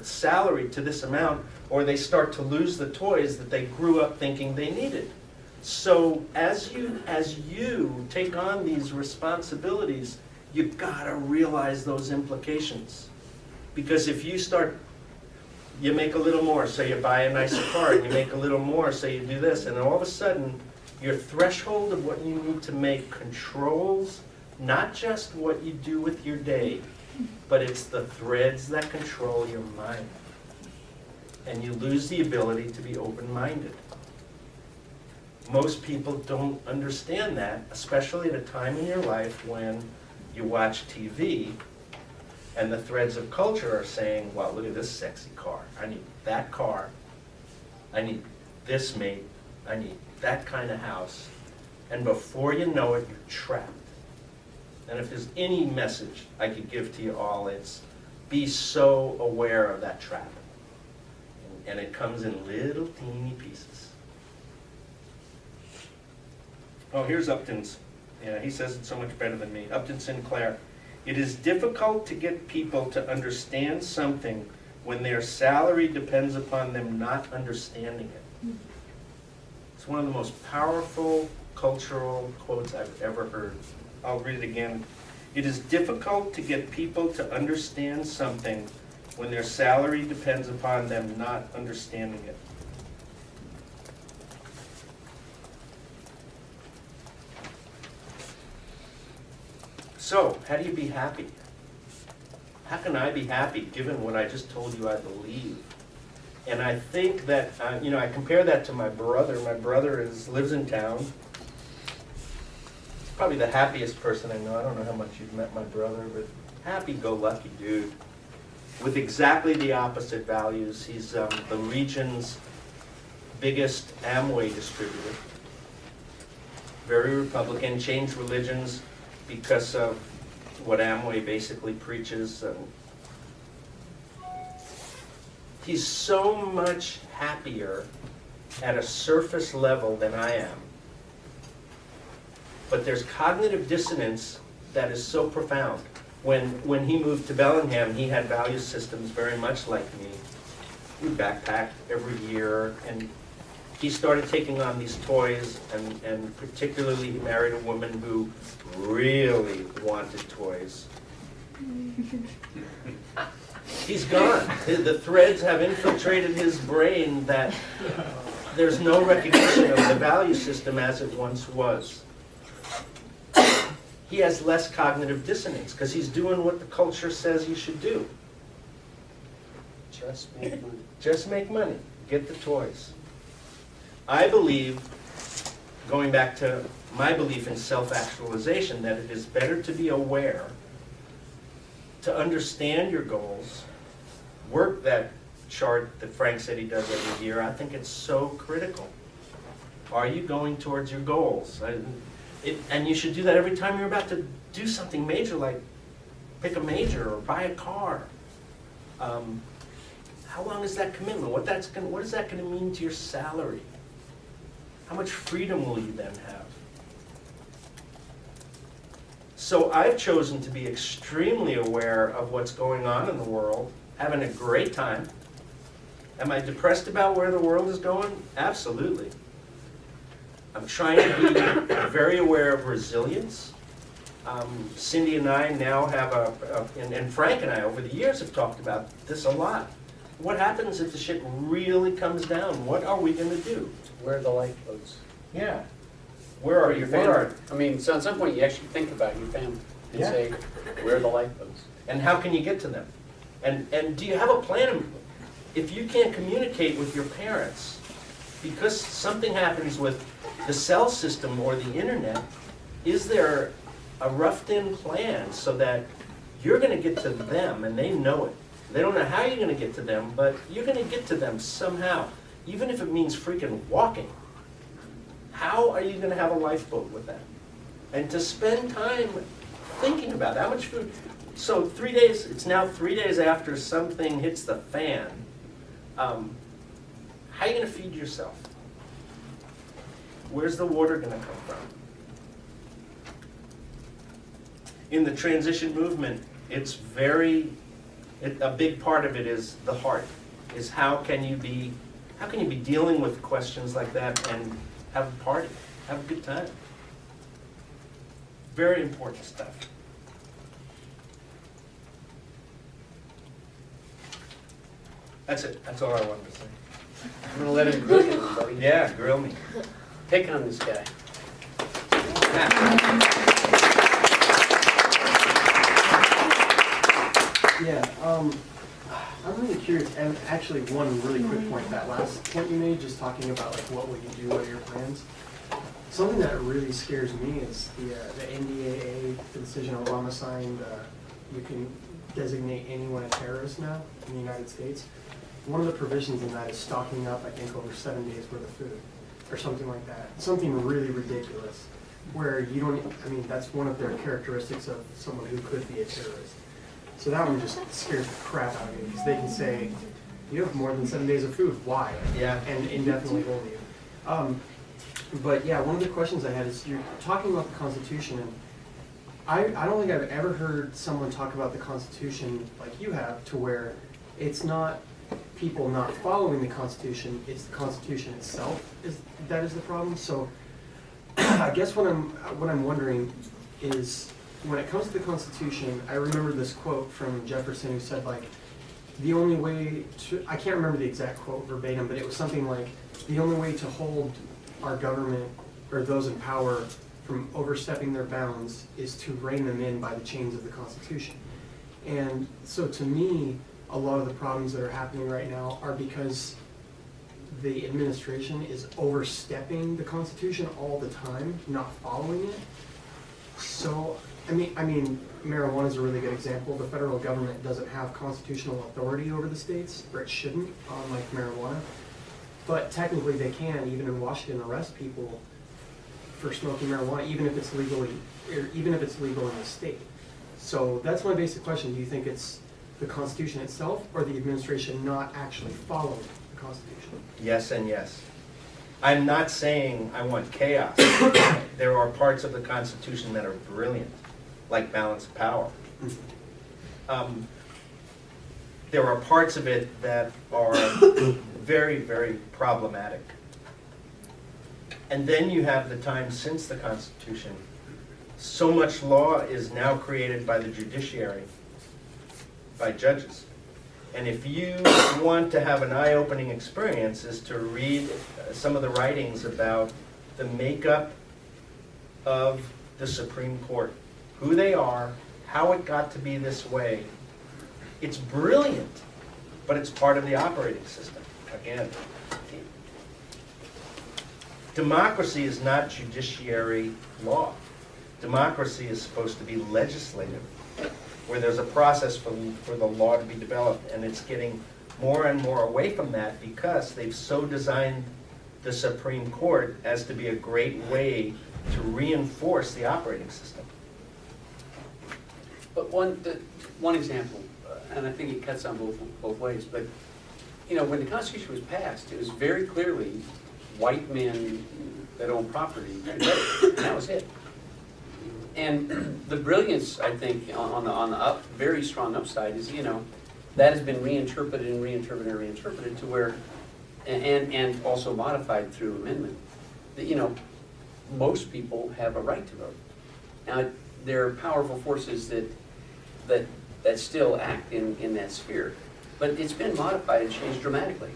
salary to this amount, or they start to lose the toys that they grew up thinking they needed. So as you take on these responsibilities, you've got to realize those implications. Because if you start, you make a little more, so you buy a nicer car, and you make a little more, so you do this, and all of a sudden, your threshold of what you need to make controls not just what you do with your day, but it's the threads that control your mind. And you lose the ability to be open-minded. Most people don't understand that, especially at a time in your life when you watch TV and the threads of culture are saying, well, look at this sexy car. I need that car. I need this mate. I need that kind of house. And before you know it, you're trapped. And if there's any message I could give to you all, it's be so aware of that trap. And it comes in little teeny pieces. Oh, here's Upton's. Yeah, he says it so much better than me. Upton Sinclair. It is difficult to get people to understand something when their salary depends upon them not understanding it. It's one of the most powerful cultural quotes I've ever heard. I'll read it again. It is difficult to get people to understand something when their salary depends upon them not understanding it. So, how do you be happy? How can I be happy given what I just told you I believe? And I think that, I compare that to my brother. My brother lives in town. He's probably the happiest person I know. I don't know how much you've met my brother, but happy-go-lucky dude with exactly the opposite values. He's the region's biggest Amway distributor. Very Republican, changed religions because of what Amway basically preaches. He's so much happier at a surface level than I am. But there's cognitive dissonance that is so profound. When he moved to Bellingham, he had value systems very much like me. We backpacked every year, and he started taking on these toys, and particularly he married a woman who really wanted toys. He's gone. The threads have infiltrated his brain that there's no recognition of the value system as it once was. He has less cognitive dissonance because he's doing what the culture says you should do. Just make money. Just make money. Get the toys. I believe, going back to my belief in self-actualization, that it is better to be aware, to understand your goals, work that chart that Frank said he does every year. I think it's so critical. Are you going towards your goals? And you should do that every time you're about to do something major, like pick a major or buy a car. How long is that commitment? What is that going to mean to your salary? How much freedom will you then have? So I've chosen to be extremely aware of what's going on in the world, having a great time. Am I depressed about where the world is going? Absolutely. I'm trying to be very aware of resilience. Cindy and I now have and Frank and I over the years have talked about this a lot. What happens if the shit really comes down? What are we going to do? Where are the lifeboats? Yeah. Where are your family? I mean, so at some point you actually think about your family and say, where are the lifeboats? And how can you get to them? And do you have a plan? If you can't communicate with your parents, because something happens with the cell system or the internet, is there a roughed-in plan so that you're going to get to them and they know it? They don't know how you're going to get to them, but you're going to get to them somehow, even if it means freaking walking. How are you going to have a lifeboat with that? And to spend time thinking about how much food. So 3 days, it's now 3 days after something hits the fan. How are you going to feed yourself? Where's the water going to come from? In the transition movement, it's very A big part of it is the heart, is how can you be dealing with questions like that and have a party, have a good time? Very important stuff. That's it, that's all I wanted to say. I'm gonna let him grill you, buddy. Yeah, grill me. Pick on this guy. Yeah, I'm really curious, and actually one really quick point, that last point you made, just talking about like what will you do, what are your plans? Something that really scares me is the NDAA, the decision Obama signed, you can designate anyone a terrorist now in the United States. One of the provisions in that is stocking up, I think, over 7 days worth of food, or something like that. Something really ridiculous, where you don't, I mean, that's one of their characteristics of someone who could be a terrorist. So that one just scares the crap out of me, because they can say, you have more than 7 days of food, why? Yeah. And indefinitely hold you. But yeah, one of the questions I had is, you're talking about the Constitution, and I don't think I've ever heard someone talk about the Constitution like you have, to where it's not people not following the Constitution, it's the Constitution itself that is the problem. So I guess what I'm wondering is, when it comes to the Constitution, I remember this quote from Jefferson who said, like, the only way to, I can't remember the exact quote verbatim, but it was something like, the only way to hold our government or those in power from overstepping their bounds is to rein them in by the chains of the Constitution. And so to me, a lot of the problems that are happening right now are because the administration is overstepping the Constitution all the time, not following it. So, I mean, marijuana is a really good example. The federal government doesn't have constitutional authority over the states, or it shouldn't, unlike marijuana. But technically they can, even in Washington, arrest people for smoking marijuana, even if it's legal in the state. So that's my basic question. Do you think it's the Constitution itself, or the administration not actually following the Constitution? Yes and yes. I'm not saying I want chaos. There are parts of the Constitution that are brilliant, like balance of power. There are parts of it that are very, very problematic. And then you have the time since the Constitution. So much law is now created by the judiciary, by judges. And if you want to have an eye-opening experience, is to read some of the writings about the makeup of the Supreme Court, who they are, how it got to be this way. It's brilliant, but it's part of the operating system. Again, democracy is not judiciary law. Democracy is supposed to be legislative, where there's a process for the law to be developed, and it's getting more and more away from that because they've so designed the Supreme Court as to be a great way to reinforce the operating system. But one example, and I think it cuts on both ways, but you know, when the Constitution was passed, it was very clearly white men that own property, and that was it. And the brilliance, I think, on the very strong upside is, you know, that has been reinterpreted and reinterpreted and reinterpreted to where, and also modified through amendment, that, you know, most people have a right to vote. Now, there are powerful forces that still act in that sphere, but it's been modified and changed dramatically.